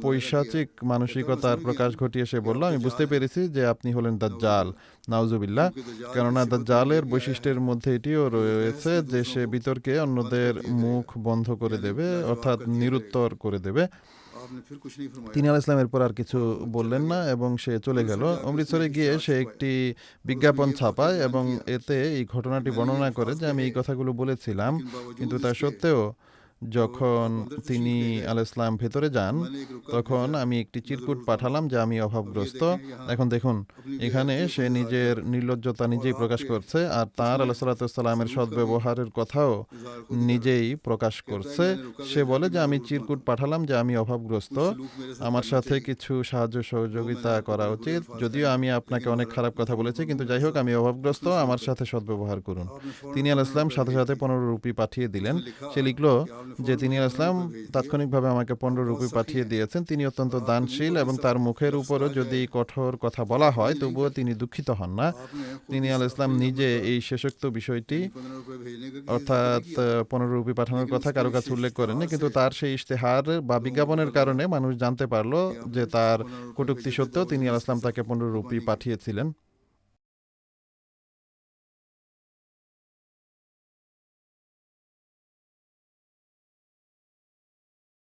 পৈশাচিক মানসিকতার প্রকাশ ঘটিয়ে সে বলল আমি বুঝতে পেরেছি যে আপনি হলেন দাজ্জাল, নাউজুবিল্লাহ। কেননা দাজ্জালের বৈশিষ্ট্যের মধ্যে এটিও রয়েছে যে সে বিতর্কে অন্যদের মুখ বন্ধ করে দেবে, অর্থাৎ নিরুত্তর করে দেবে। তিনি আলাইহিসসালাম এরপর আর কিছু বললেন না এবং সে চলে গেল। অমৃতসরে গিয়ে সে একটি বিজ্ঞাপন ছাপায় এবং এতে এই ঘটনাটি বর্ণনা করে যে আমি এই কথাগুলো বলেছিলাম, কিন্তু তা সত্ত্বেও যখন তিনি আলাইহিসসালাম ভেতরে যান তখন আমি একটি চিরকুট পাঠালাম যে আমি অভাবগ্রস্ত। এখন দেখুন, এখানে সে নিজের নির্লজ্জতা নিজেই প্রকাশ করছে আর তাঁর আলাইহিসসালামের সদ্ব্যবহারের কথাও নিজেই প্রকাশ করছে। সে বলে যে আমি চিরকুট পাঠালাম যে আমি অভাবগ্রস্ত, আমার সাথে কিছু সাহায্য সহযোগিতা করা উচিত, যদিও আমি আপনাকে অনেক খারাপ কথা বলেছি, কিন্তু যাই হোক আমি অভাবগ্রস্ত, আমার সাথে সদ্ব্যবহার করুন। তিনি আলাইহিসসালাম সাথে সাথে 15 রুপি পাঠিয়ে দিলেন। সে লিখল যে তিনি আলাইহিসসালাম তাৎক্ষণিকভাবে আমাকে 15 রুপি পাঠিয়ে দিয়েছেন। তিনি অত্যন্ত দানশীল এবং তার মুখের উপরও যদি কঠোর কথা বলা হয় তবুও তিনি দুঃখিত হন না। তিনি আলাইহিসসালাম নিজে এই শেষোক্ত বিষয়টি অর্থাৎ 15 রুপি পাঠানোর কথা কারো কাছে উল্লেখ করেননি, কিন্তু তার সেই ইশতেহার বা বিজ্ঞাপনের কারণে মানুষ জানতে পারলো যে তার কটূক্তি সত্ত্বেও তিনি আলাইহিসসালাম তাকে 15 রুপি পাঠিয়েছিলেন।